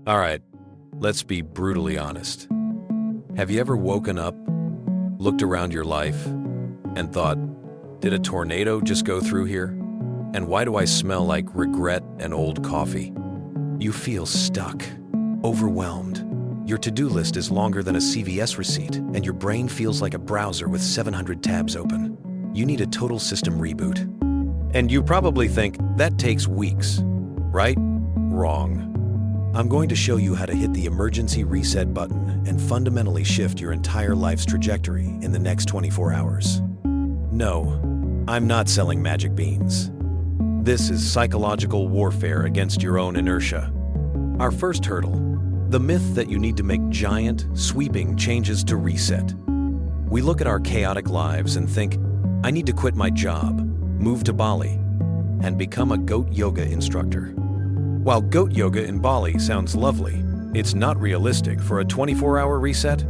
All right, let's be brutally honest. Have you ever woken up, looked around your life, and thought, did a tornado just go through here? And why do I smell like regret and old coffee? You feel stuck, overwhelmed. Your to-do list is longer than a CVS receipt, and your brain feels like a browser with 700 tabs open. You need a total system reboot. And you probably think, that takes weeks, right? Wrong. I'm going to show you how to hit the emergency reset button and fundamentally shift your entire life's trajectory in the next 24 hours. No, I'm not selling magic beans. This is psychological warfare against your own inertia. Our first hurdle, the myth that you need to make giant, sweeping changes to reset. We look at our chaotic lives and think, I need to quit my job, move to Bali, and become a goat yoga instructor. While goat yoga in Bali sounds lovely, it's not realistic for a 24-hour reset.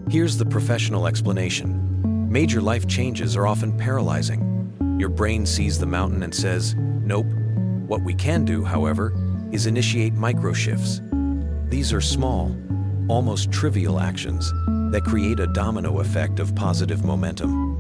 Here's the professional explanation. Major life changes are often paralyzing. Your brain sees the mountain and says, nope. What we can do, however, is initiate micro shifts. These are small, almost trivial actions that create a domino effect of positive momentum.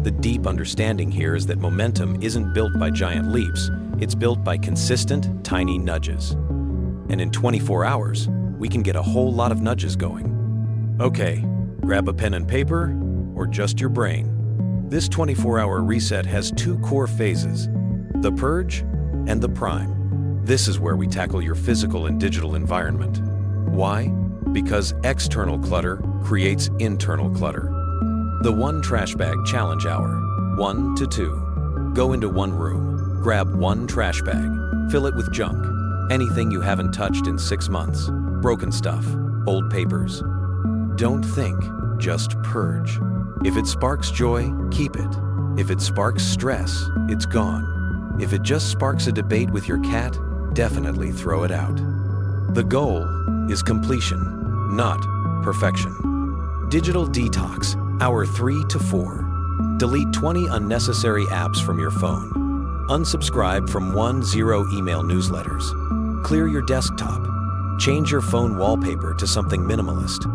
The deep understanding here is that momentum isn't built by giant leaps, it's built by consistent, tiny nudges. And in 24 hours, we can get a whole lot of nudges going. Okay, grab a pen and paper, or just your brain. This 24-hour reset has two core phases, the purge and the prime. This is where we tackle your physical and digital environment. Why? Because external clutter creates internal clutter. The one trash bag challenge hour, 1 to 2. Go into one room, grab one trash bag, fill it with junk, anything you haven't touched in 6 months, broken stuff, old papers. Don't think, just purge. If it sparks joy, keep it. If it sparks stress, it's gone. If it just sparks a debate with your cat, definitely throw it out. The goal is completion, not perfection. Digital detox, hour 3 to 4. Delete 20 unnecessary apps from your phone. Unsubscribe from 10 email newsletters. Clear your desktop. Change your phone wallpaper to something minimalist.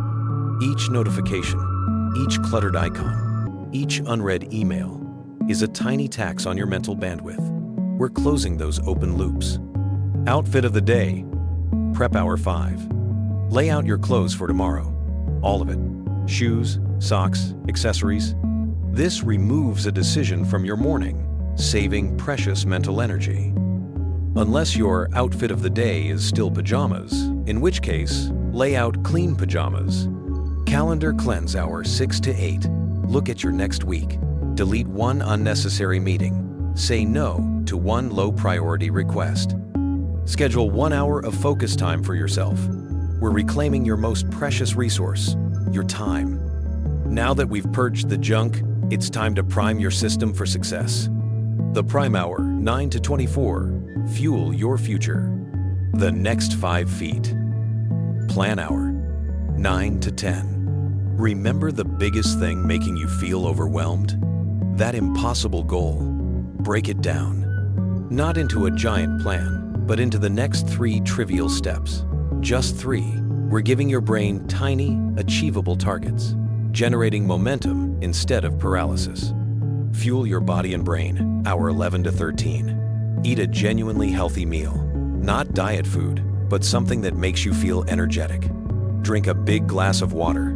Each notification, each cluttered icon, each unread email is a tiny tax on your mental bandwidth. We're closing those open loops. Outfit of the day, prep hour 5. Lay out your clothes for tomorrow, all of it. Shoes, socks, accessories. This removes a decision from your morning, saving precious mental energy. Unless your outfit of the day is still pajamas, in which case, lay out clean pajamas. Calendar cleanse hour 6 to 8. Look at your next week. Delete one unnecessary meeting. Say no to one low-priority request. Schedule 1 hour of focus time for yourself. We're reclaiming your most precious resource, your time. Now that we've purged the junk, it's time to prime your system for success. The Prime Hour, 9 to 24. Fuel your future. The next 5 feet. Plan Hour, 9 to 10. Remember the biggest thing making you feel overwhelmed? That impossible goal. Break it down. Not into a giant plan, but into the next 3 trivial steps. Just 3. We're giving your brain tiny, achievable targets, generating momentum instead of paralysis. Fuel your body and brain, hour 11 to 13. Eat a genuinely healthy meal, not diet food, but something that makes you feel energetic. Drink a big glass of water.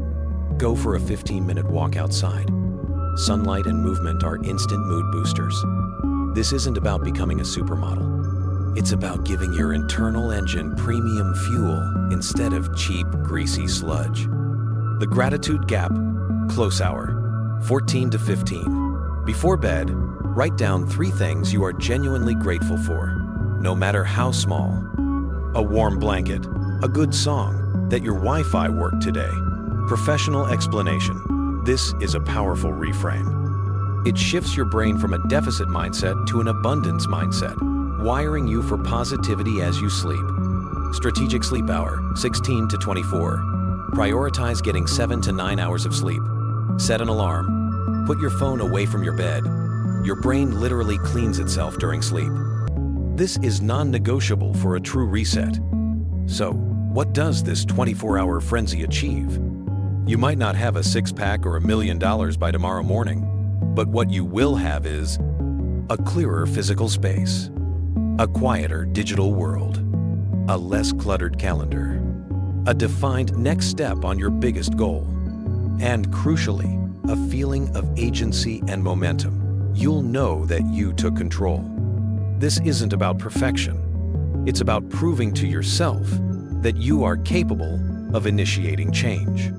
Go for a 15-minute walk outside. Sunlight and movement are instant mood boosters. This isn't about becoming a supermodel. It's about giving your internal engine premium fuel instead of cheap, greasy sludge. The gratitude gap, close hour, 14 to 15. Before bed, write down 3 things you are genuinely grateful for, no matter how small. A warm blanket, a good song, that your Wi-Fi worked today. Professional explanation. This is a powerful reframe. It shifts your brain from a deficit mindset to an abundance mindset, wiring you for positivity as you sleep. Strategic sleep hour, 16 to 24. Prioritize getting 7 to 9 hours of sleep. Set an alarm. Put your phone away from your bed. Your brain literally cleans itself during sleep. This is non-negotiable for a true reset. So, What does this 24-hour frenzy achieve? You might not have a six-pack or $1 million by tomorrow morning, but what you will have is a clearer physical space, a quieter digital world, a less cluttered calendar, a defined next step on your biggest goal, and crucially, a feeling of agency and momentum. You'll know that you took control. This isn't about perfection. It's about proving to yourself that you are capable of initiating change.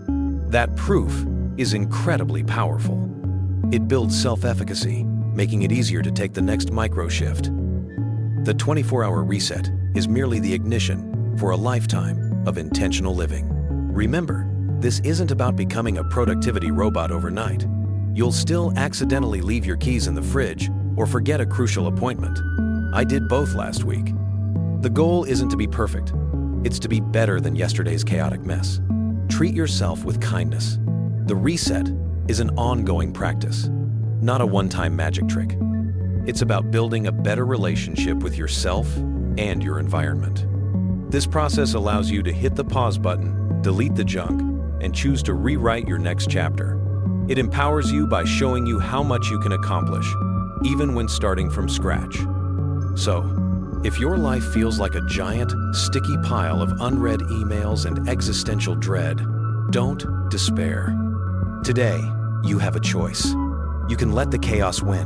That proof is incredibly powerful. It builds self-efficacy, making it easier to take the next micro-shift. The 24-hour reset is merely the ignition for a lifetime of intentional living. Remember, this isn't about becoming a productivity robot overnight. You'll still accidentally leave your keys in the fridge or forget a crucial appointment. I did both last week. The goal isn't to be perfect. It's to be better than yesterday's chaotic mess. Treat yourself with kindness. The reset is an ongoing practice, not a one-time magic trick. It's about building a better relationship with yourself and your environment. This process allows you to hit the pause button, delete the junk, and choose to rewrite your next chapter. It empowers you by showing you how much you can accomplish, even when starting from scratch. So, if your life feels like a giant, sticky pile of unread emails and existential dread, don't despair. Today, you have a choice. You can let the chaos win,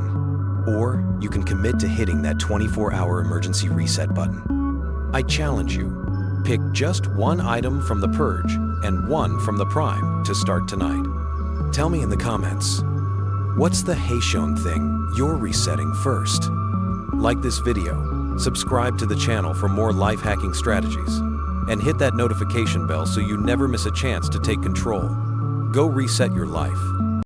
or you can commit to hitting that 24-hour emergency reset button. I challenge you, pick just one item from the Purge and one from the Prime to start tonight. Tell me in the comments, what's the Haitian thing you're resetting first? Like this video, subscribe to the channel for more life-hacking strategies, and hit that notification bell so you never miss a chance to take control. Go reset your life.